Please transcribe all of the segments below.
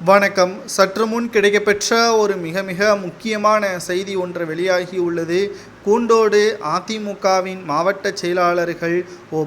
வணக்கம். சற்று முன் கிடைக்கப்பெற்ற ஒரு மிக மிக முக்கியமான செய்தி ஒன்று வெளியாகியுள்ளது. கூண்டோடு அதிமுகவின் மாவட்ட செயலாளர்கள்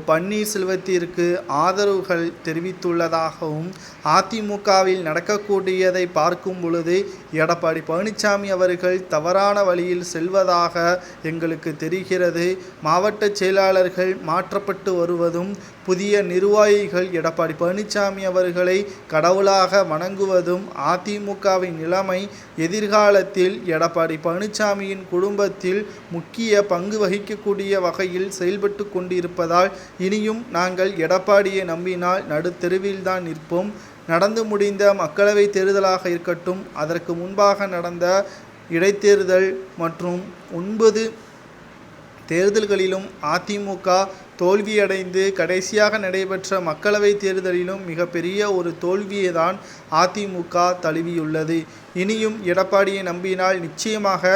பன்னீர்செல்வத்திற்கு ஆதரவுகள் தெரிவித்துள்ளதாகவும், அதிமுகவில் நடக்கக்கூடியதை பார்க்கும் பொழுது எடப்பாடி பழனிசாமி அவர்கள் தவறான வழியில் செல்வதாக எங்களுக்கு தெரிகிறது. மாவட்ட செயலாளர்கள் மாற்றப்பட்டு வருவதும், புதிய நிர்வாகிகள் எடப்பாடி பழனிசாமி அவர்களை கடவுளாக வணங்குவதும், அதிமுகவின் நிலைமை எதிர்காலத்தில் எடப்பாடி பழனிசாமியின் குடும்பத்தில் முக்கிய பங்கு வகிக்கக்கூடிய வகையில் செயல்பட்டு கொண்டிருப்பதால் இனியும் நாங்கள் எடப்பாடியை நம்பினால் நடுத்தெருவில்தான் நிற்போம். நடந்து முடிந்த மக்களவை தேர்தலாக இருக்கட்டும், அதற்கு முன்பாக நடந்த இடைத்தேர்தல் மற்றும் 9 தேர்தல்களிலும் அதிமுக தோல்வியடைந்து, கடைசியாக நடைபெற்ற மக்களவை தேர்தலிலும் மிகப்பெரிய ஒரு தோல்வியை தான் அதிமுக தழுவியுள்ளது. இனியும் எடப்பாடியை நம்பினால் நிச்சயமாக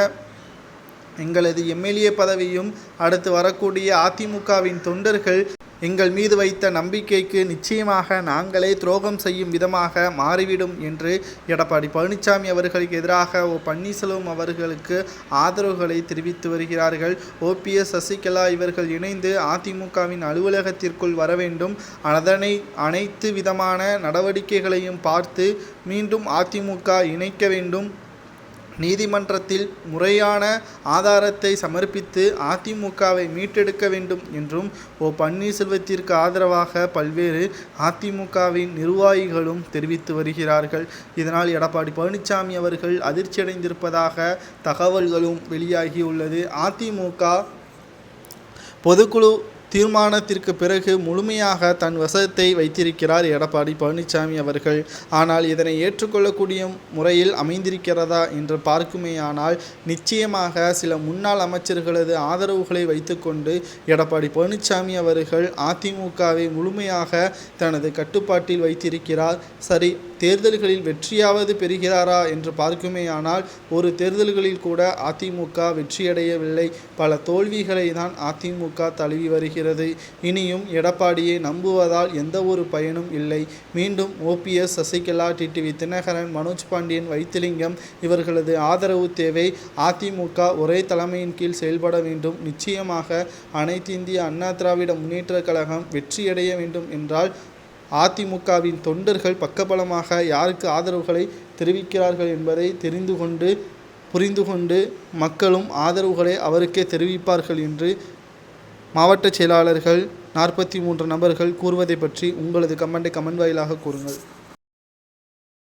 எங்களது எம்எல்ஏ பதவியும், அடுத்து வரக்கூடிய அதிமுகவின் தொண்டர்கள் எங்கள் மீது வைத்த நம்பிக்கைக்கு நிச்சயமாக நாங்களே துரோகம் செய்யும் விதமாக மாறிவிடும் என்று எடப்பாடி பழனிசாமி அவர்களுக்கு எதிராக பன்னீர்செல்வம் அவர்களுக்கு ஆதரவுகளை தெரிவித்து வருகிறார்கள். ஓபிஎஸ், சசிகலா இவர்கள் இணைந்து அதிமுகவின் அலுவலகத்திற்குள் வர வேண்டும். அதனை அனைத்து விதமான நடவடிக்கைகளையும் பார்த்து மீண்டும் அதிமுக இணைக்க வேண்டும். நீதிமன்றத்தில் முறையான ஆதாரத்தை சமர்ப்பித்து அதிமுகவை மீட்டெடுக்க வேண்டும் என்றும் பன்னீர்செல்வத்திற்கு ஆதரவாக பல்வேறு அதிமுகவின் நிர்வாகிகளும் தெரிவித்து வருகிறார்கள். இதனால் எடப்பாடி பழனிசாமி அவர்கள் அதிர்ச்சியடைந்திருப்பதாக தகவல்களும் வெளியாகியுள்ளது. அதிமுக பொதுக்குழு தீர்மானத்திற்கு பிறகு முழுமையாக தன் வசத்தை வைத்திருக்கிறார் எடப்பாடி பழனிசாமி அவர்கள். ஆனால் இதனை ஏற்றுக்கொள்ளக்கூடிய முறையில் அமைந்திருக்கிறதா என்று பார்க்குமேயானால் நிச்சயமாக சில முன்னாள் அமைச்சர்களது ஆதரவுகளை வைத்துக்கொண்டு எடப்பாடி பழனிசாமி அவர்கள் அதிமுகவை முழுமையாக தனது கட்டுப்பாட்டில் வைத்திருக்கிறார். சரி, தேர்தல்களில் வெற்றியாவது பெறுகிறாரா என்று பார்க்குமேயானால் ஒரு தேர்தல்களில் கூட அதிமுக வெற்றியடையவில்லை. பல தோல்விகளை தான் அதிமுக தழுவி வருகிறது. இனியும் எடப்பாடியை நம்புவதால் எந்த ஒரு பயனும் இல்லை. மீண்டும் ஓபிஎஸ், சசிகலா, டிடிவி தினகரன், மனோஜ் பாண்டியன், வைத்திலிங்கம் இவர்களது ஆதரவு தேவை. அதிமுக ஒரே தலைமையின் கீழ் செயல்பட வேண்டும். நிச்சயமாக அனைத்து இந்திய அண்ணா திராவிட முன்னேற்ற கழகம் வெற்றியடைய வேண்டும் என்றால் அதிமுகவின் தொண்டர்கள் பக்கபலமாக யாருக்கு ஆதரவுகளை தெரிவிக்கிறார்கள் என்பதை புரிந்து கொண்டு மக்களும் ஆதரவுகளை அவருக்கே தெரிவிப்பார்கள் என்று மாவட்ட செயலாளர்கள் 43 நபர்கள் கூறுவதை பற்றி உங்களது கமெண்ட் வாயிலாக கூறுங்கள்.